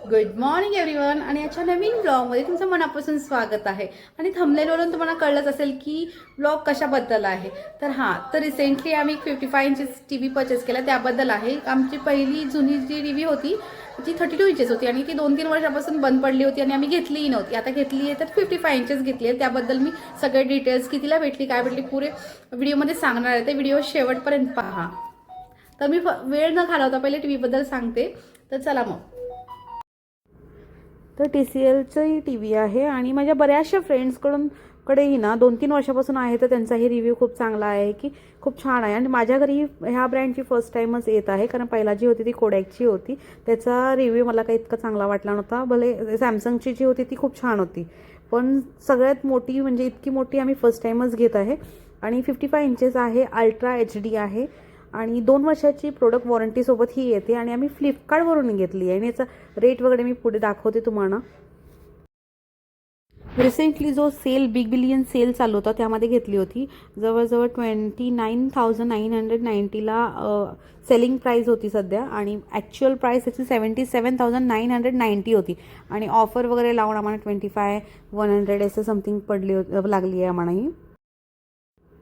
Good morning everyone आणि याच्या नवीन ब्लॉगमध्ये तुमचं मनापासून स्वागत आहे. आणि थंबनेलवरून तुम्हाला कळलंच असेल की ब्लॉग कशाबद्दल आहे. तर रिसेंटली आम्ही 55 इंचेस टी व्ही परचेस केला त्याबद्दल आहे. आमची पहिली जुनी जी टी व्ही होती ती 32 इंचेस होती आणि ती 2-3 वर्षापासून बंद पडली होती आणि आम्ही घेतलीही नव्हती. आता घेतली आहे तर 55 इंचेस घेतली आहे. त्याबद्दल मी सगळे डिटेल्स कितीला भेटली काय भेटली पुरे व्हिडिओमध्ये सांगणार आहे. ते व्हिडिओ शेवटपर्यंत पहा. तर मी वेळ न घालवता पहिले टी व्हीबद्दल सांगते. तर चला मग. तर TCLची टी व्ही आहे आणि माझ्या बऱ्याचशा फ्रेंड्सकडेही ना 2-3 वर्षापासून आहे. तर त्यांचाही रिव्ह्यू खूप चांगला आहे की खूप छान आहे. आणि माझ्या घरी ह्या ब्रँडची फर्स्ट टाईमच येत आहे, कारण पहिला जी होती ती कोडॅकची होती. त्याचा रिव्ह्यू मला काही इतका चांगला वाटला नव्हता. भले सॅमसंगची जी होती ती खूप छान होती, पण सगळ्यात मोठी म्हणजे इतकी मोठी आम्ही फर्स्ट टाईमच घेत आहे. आणि 55 इंचेस आहे, अल्ट्रा HD आहे आणि 2 वर्षाची प्रोडक्ट वॉरंटीसोबत ही येते. आणि आम्ही फ्लिपकार्टवरून घेतली आहे आणि याचा रेट वगैरे मी पुढे दाखवते तुम्हाला. रिसेंटली जो बिग बिलियन सेल चालू होता त्यामध्ये घेतली होती. जवळजवळ 29,990ला सेलिंग प्राईस होती सध्या आणि ॲक्च्युअल प्राईस त्याची 77,990 होती. आणि ऑफर वगैरे लावून आम्हाला 25,100 असं समथिंग लागली आहे आम्हाला ही.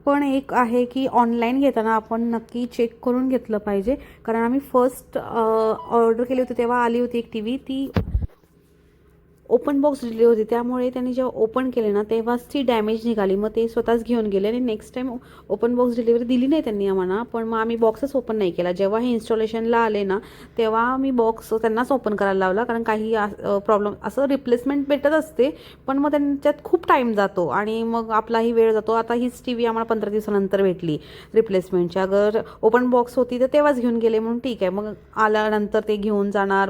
पण एक आहे की ऑनलाईन घेताना आपण नक्की चेक करून घेतलं पाहिजे, कारण आम्ही फर्स्ट ऑर्डर केली होती तेव्हा आली होती एक टी व्ही, ती ओपन बॉक्स दिली होती. त्यामुळे त्यांनी जेव्हा ओपन केले ना तेव्हाच ती डॅमेज निघाली. मग ते स्वतःच घेऊन गेले आणि next time open box delivery दिली नाही त्यांनी आम्हाला. पण मग आम्ही बॉक्सच ओपन नाही केला. जेव्हा हे इन्स्टॉलेशनला आले ना तेव्हा मी बॉक्स त्यांनाच ओपन करायला लावला, कारण काही प्रॉब्लेम असं रिप्लेसमेंट भेटत असते पण मग त्यांच्यात खूप टाईम जातो आणि मग आपलाही वेळ जातो. आता हीच टी व्ही आम्हाला 15 दिवसानंतर भेटली रिप्लेसमेंटची. अगर ओपन बॉक्स होती तर तेव्हाच घेऊन गेले म्हणून ठीक आहे, मग आल्यानंतर ते घेऊन जाणार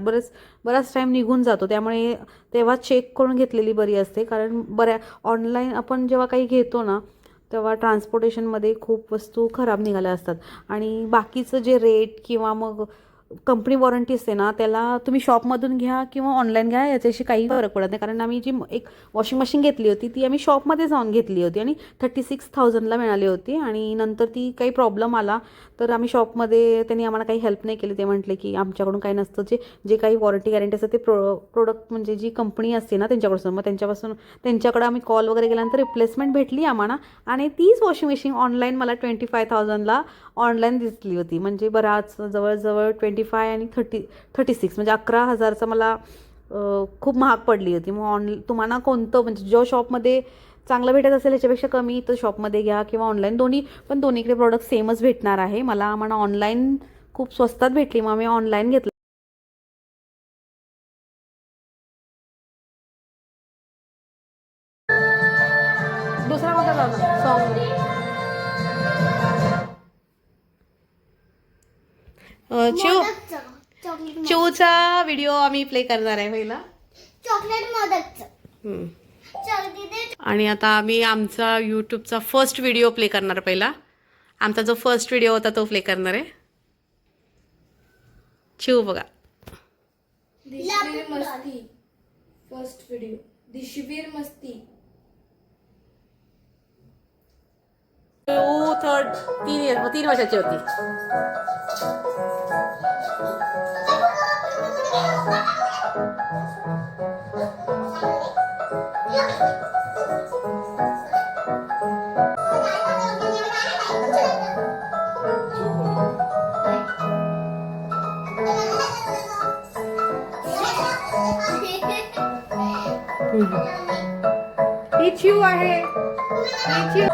बराच टाईम निघून जातो. त्यामुळे तेव्हा चेक करून घेतलेली बरी असते, कारण ऑनलाईन आपण जेव्हा काही घेतो ना तेव्हा ट्रान्सपोर्टेशनमध्ये खूप वस्तू खराब निघाल्या असतात. आणि बाकीचं जे रेट किंवा मग कंपनी वॉरंटी असते ना त्याला तुम्ही शॉपमधून घ्या किंवा ऑनलाईन घ्या याच्याशी काही फरक पडत नाही. कारण आम्ही जी एक वॉशिंग मशीन घेतली होती ती आम्ही शॉपमध्ये जाऊन घेतली होती आणि 36,000ला मिळाली होती. आणि नंतर ती काही प्रॉब्लेम आला तर आम्ही शॉपमध्ये त्यांनी आम्हाला काही हेल्प नाही केली. ते म्हटले की आमच्याकडून काही नसतं, जे काही वॉरंटी गॅरंटी असतं ते प्रोडक्ट म्हणजे जी कंपनी असते ना त्यांच्याकडून, मग त्यांच्याकडे आम्ही कॉल वगैरे केल्यानंतर रिप्लेसमेंट भेटली आम्हाला. आणि तीच वॉशिंग मशीन ऑनलाईन मला 25,000ला ऑनलाईन दिसली होती. म्हणजे बराच जवळजवळ 25 आणि 36 म्हणजे 11,000चं मला खूप महाग पडली होती. मग तुम्हाला कोणतं म्हणजे जो शॉपमध्ये चांगलं भेटत असेल याच्यापेक्षा कमी तर शॉपमध्ये घ्या किंवा ऑनलाईन, दोन्हीकडे प्रोडक्ट सेमच भेटणार आहे. आम्हाला ऑनलाईन खूप स्वस्तात भेटली, मग आम्ही ऑनलाईन घेतलं. दुसरा कोणता लावला सॉन्ग? चिवचा व्हिडिओ आम्ही प्ले करणार आहे पहिला. चॉकलेट मोदकचं. आणि आता आम्ही आमचा यूट्यूबचा फर्स्ट व्हिडिओ प्ले करणार पहिला. आमचा जो फर्स्ट व्हिडिओ होता तो प्ले करणार आहे. चिव बघा. दिशवीर मस्ती. फर्स्ट व्हिडिओ दिशवीर मस्ती. 3 वर्षाची होती. ही चिव आहे. ही चिव.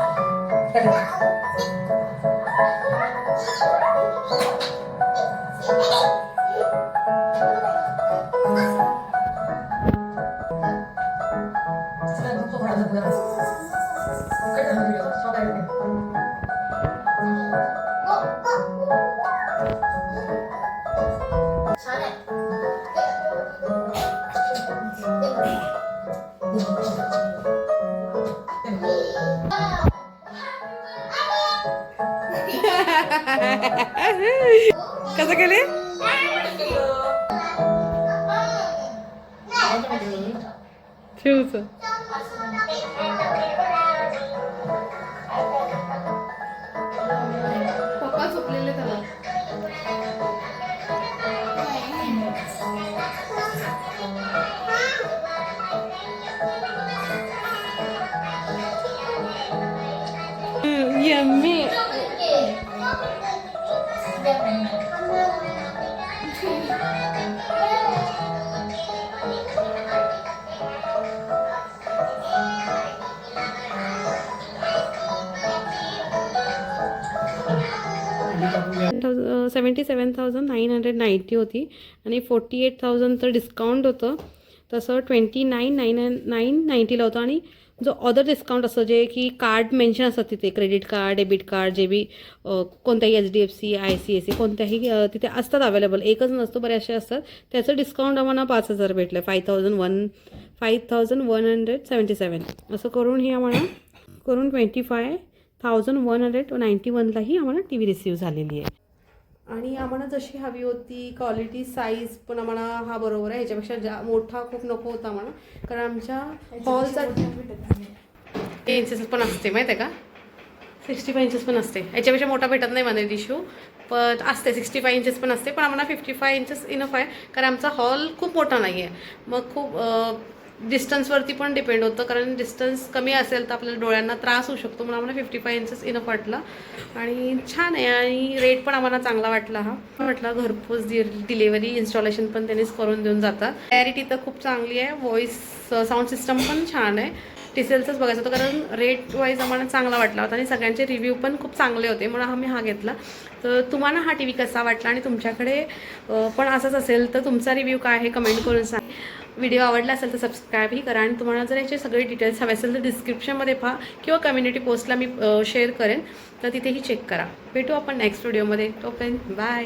कसं केले? चिवचं पप्पा झोपलेले त्याला. 77,990 होती आणि 48,000 तर डिस्काउंट होतं. तसं 29,990ला होतं. आणि जो अदर डिस्काउंट असतं जे की कार्ड मेन्शन असतात तिथे, क्रेडिट कार्ड, डेबिट कार्ड, जे बी कोणत्याही HDFC, ICICI कोणत्याही तिथे असतात अवेलेबल, एकच नसतो, बरेचसे असतात. त्याचं डिस्काउंट आम्हाला 5,000 भेटलं, 5,177 असं करून ही आम्हाला करून 25,191लाही आम्हाला TV रिसीव झालेली आहे. आणि आम्हाला जशी हवी होती क्वालिटी, साईज पण आम्हाला हा बरोबर आहे. ह्याच्यापेक्षा मोठा खूप नको होता आम्हाला, कारण आमच्या हॉलचा इंचेस पण असते माहीत आहे का, 65 इंचेस पण असते. याच्यापेक्षा मोठा भेटत नाही मला टिश्यू, पण असते 65 इंचेस पण असते. पण आम्हाला 55 इंचेस इनफ आहे, कारण आमचा हॉल खूप मोठा नाही आहे. मग खूप डिस्टन्सवरती पण डिपेंड होतं, कारण डिस्टन्स कमी असेल तर आपल्याला डोळ्यांना त्रास होऊ शकतो. म्हणून आम्हाला 55 इंचेस इनफ वाटलं आणि छान आहे. आणि रेट पण आम्हाला चांगला वाटला. हा म्हटलं घरपोच डिलेवरी, इन्स्टॉलेशन पण त्यांनीच करून देऊन जातात. क्लॅरिटी तर खूप चांगली आहे, व्हॉईस साऊंड सिस्टम पण छान आहे. TCLचंच बघायचं होतं, कारण रेट वाईज आम्हाला चांगला वाटला होता आणि सगळ्यांचे रिव्ह्यू पण खूप चांगले होते, म्हणून आम्ही हा घेतला. तर तुम्हाला हा TV कसा वाटला आणि तुमच्याकडे पण असंच असेल तर तुमचा रिव्ह्यू काय आहे कमेंट करून सांग. व्हिडिओ आवडला असेल तर सबस्क्राईबही करा. आणि तुम्हाला जर याचे सगळे डिटेल्स हवे असेल तर डिस्क्रिप्शनमध्ये पहा किंवा कम्युनिटी पोस्टला मी शेअर करेन, तर तिथेही चेक करा. भेटू आपण नेक्स्ट व्हिडिओमध्ये. तोपर्यंत बाय.